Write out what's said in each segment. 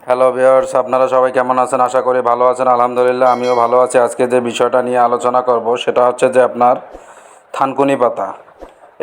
Hello viewers, আপনারা সবাই কেমন আছেন? আশা করি ভালো আছেন। আলহামদুলিল্লাহ আমিও ভালো আছি। আজকে যে বিষয়টা নিয়ে আলোচনা করব সেটা হচ্ছে যে আপনার থানকুনি পাতা।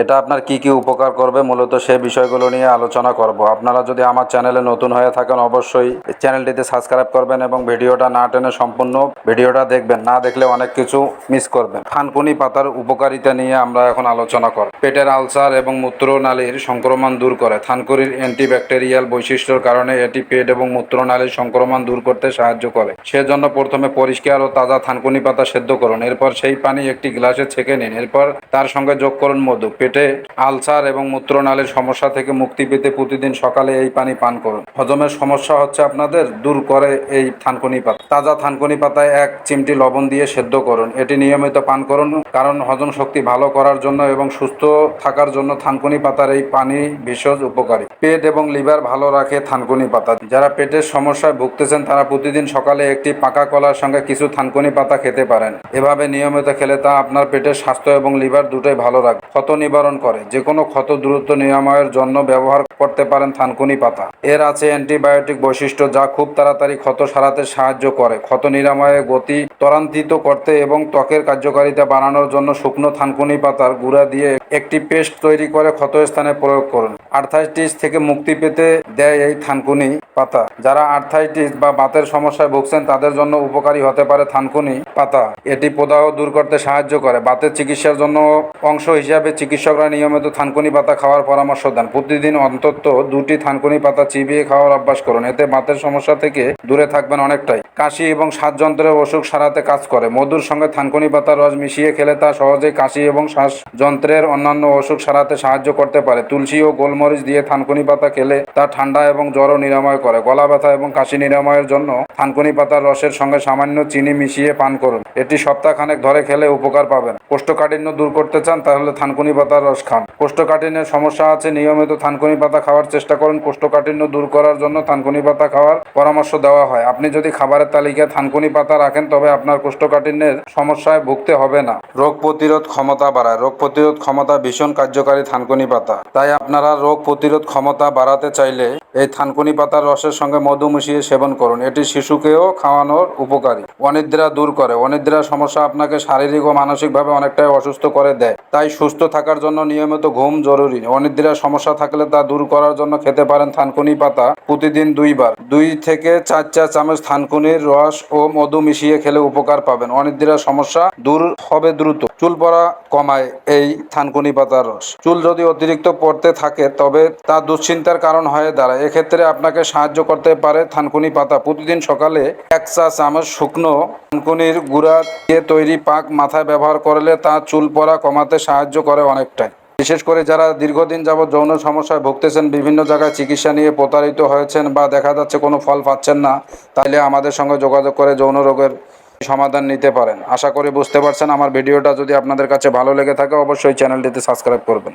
এটা আপনার কি কি উপকার করবে, মূলত সেই বিষয়গুলো নিয়ে আলোচনা করব। আপনারা যদি আমার চ্যানেলে নতুন হয়ে থাকেন অবশ্যই চ্যানেলটিতে সাবস্ক্রাইব করবেন এবং ভিডিওটা না টেনে সম্পূর্ণ ভিডিওটা দেখবেন। না দেখলে অনেক কিছু মিস করবেন। থানকুনি পাতার উপকারিতা নিয়ে আমরা এখন আলোচনা করব। পেটের আলসার এবং মূত্রনালীর সংক্রমণ দূর করে। থানকুনির অ্যান্টিব্যাকটেরিয়াল বৈশিষ্ট্যের কারণে এটি পেট এবং মূত্রনালীর সংক্রমণ দূর করতে সাহায্য করে। সেজন্য প্রথমে পরিষ্কার ও তাজা থানকুনি পাতা সেদ্ধ করুন। এরপর সেই পানি একটি গ্লাসে ছেঁকে নিন। এরপর তার সঙ্গে যোগ করুন মধু। পেটে আলসার এবং মূত্রনালীর সমস্যা থেকে মুক্তি পেতে প্রতিদিন সকালে এই পানি পান করুন। হজমের সমস্যা হচ্ছে আপনাদের, দূর করে এই থানকুনি পাতা। তাজা থানকুনি পাতায় 1 চিমটি লবণ দিয়ে সেদ্ধ করুন। এটি নিয়মিত পান করুন, কারণ হজম শক্তি ভালো করার জন্য এবং সুস্থ থাকার জন্য থানকুনি পাতার এই পানি বিশেষ উপকারী। পেট এবং লিভার ভালো রাখে থানকুনি পাতা। যারা পেটের সমস্যায় ভুগতেছেন তারা প্রতিদিন সকালে একটি পাকা কলার সঙ্গে কিছু থানকুনি পাতা খেতে পারেন। এভাবে নিয়মিত খেলে তা আপনার পেটের স্বাস্থ্য এবং লিভার দুটোই ভালো রাখবে। ক্ষত নিবারণ করে। যে কোনো ক্ষত দ্রুত নিরাময়ের জন্য ব্যবহার করতে পারেন থানকুনি পাতা। এর আছে অ্যান্টিবায়োটিক বৈশিষ্ট্য, যা খুব তাড়াতাড়ি ক্ষত সারাতে সাহায্য করে। ক্ষত নিরাময়ে গতি ত্বরান্বিত করতে এবং ত্বকের কার্যকারিতা বাড়ানোর জন্য শুকনো থানকুনি পাতার গুঁড়া দিয়ে একটি পেস্ট তৈরি করে ক্ষতস্থানে প্রয়োগ করুন। আর্থ্রাইটিস থেকে মুক্তি পেতে দেয় এই থানকুনি পাতা। যারা আর্থ্রাইটিস বা বাতের সমস্যায় ভুগছেন তাদের জন্য উপকারী হতে পারে থানকুনি পাতা। এটি প্রদাহ দূর করতে সাহায্য করে। বাতের চিকিৎসার জন্য অংশ হিসাবে চিকিৎসকরা নিয়মিত থানকুনি পাতা খাওয়ার পরামর্শ দেন। প্রতিদিন অন্তত 2টি থানকুনি পাতা চিবিয়ে খাওয়ার অভ্যাস করুন। এতে বাতের সমস্যা থেকে দূরে থাকবেন অনেকটাই। কাশি এবং শ্বাসযন্ত্রের অসুখ সারাতে কাজ করে। মধুর সঙ্গে থানকুনি পাতার রস মিশিয়ে খেলে তা সহজেই কাশি এবং শ্বাসযন্ত্রের অন্যান্য অসুখ সারাতে সাহায্য করতে পারে। তুলসী ও গোলমরিচ দিয়ে থানকুনি পাতা খেলে তা ঠান্ডা এবং জ্বরও নিরাময় করে। গলা ব্যথা এবং কাশি নিরাময়ের জন্য থানকুনি পাতার রসের সঙ্গে সামান্য চিনি মিশিয়ে পান করুন। এটি সপ্তাহখানেক ধরে খেলে উপকার পাবেন। কোষ্ঠকাঠিন্য দূর করতে চান তাহলে থানকুনি পাতার রস খান। কোষ্ঠকাঠিন্যের সমস্যা আছে, নিয়মিত থানকুনি পাতা খাওয়ার চেষ্টা করুন। কোষ্ঠকাঠিন্য দূর করার জন্য থানকুনি পাতা খাওয়ার পরামর্শ দেওয়া হয়। আপনি যদি খাবারের তালিকায় থানকুনি পাতা রাখেন তবে আপনার কোষ্ঠকাঠিন্যের সমস্যায় ভুগতে হবে না। রোগ প্রতিরোধ ক্ষমতা বাড়ায়। রোগ প্রতিরোধ ক্ষমতা ভীষণ কার্যকারী থানকুনি পাতা। তাই আপনারা রোগ প্রতিরোধ ক্ষমতা বাড়াতে চাইলে এই থানকুনি পাতার রসের সঙ্গে মধু মিশিয়ে সেবন করুন। এটি শিশুকেও খাওয়ানোর উপকারী। অনিদ্রা দূর করে। অনিদ্রার সমস্যা আপনাকে শারীরিক ও মানসিকভাবে অনেকটাই অসুস্থ করে দেয়। তাই সুস্থ থাকার জন্য নিয়মিত ঘুম জরুরি। অনিদ্রার সমস্যা থাকলে তা দূর করার জন্য খেতে পারেন থানকুনি পাতা প্রতিদিন 2 বার। 2 থেকে 4 চা চামচ থানকুনির রস ও মধু মিশিয়ে খেলে উপকার পাবেন। অনিদ্রার সমস্যা দূর হবে দ্রুত। চুল পড়া কমায় এই থানকুনি পাতার রস। চুল যদি অতিরিক্ত পড়তে থাকে তবে তা দুশ্চিন্তার কারণ হয়ে দাঁড়ায়। এক্ষেত্রে আপনাকে সাহায্য করতে পারে থানকুনি পাতা। প্রতিদিন সকালে 1 চা চামচ শুকনো থানকুনির গুঁড়া দিয়ে তৈরি পাক মাথায় ব্যবহার করলে তা চুল পড়া কমাতে সাহায্য করে অনেকটাই। বিশেষ করে যারা দীর্ঘদিন যাবৎ যৌন সমস্যায় ভুগতেছেন, বিভিন্ন জায়গায় চিকিৎসা নিয়ে প্রতারিত হয়েছেন বা দেখা যাচ্ছে কোনো ফল পাচ্ছেন না, তাইলে আমাদের সঙ্গে যোগাযোগ করে যৌন রোগের সমাধান নিতে পারেন। আশা করি বুঝতে পারছেন। আমার ভিডিওটা যদি আপনাদের কাছে ভালো লেগে থাকে অবশ্যই চ্যানেলটিতে সাবস্ক্রাইব করবেন।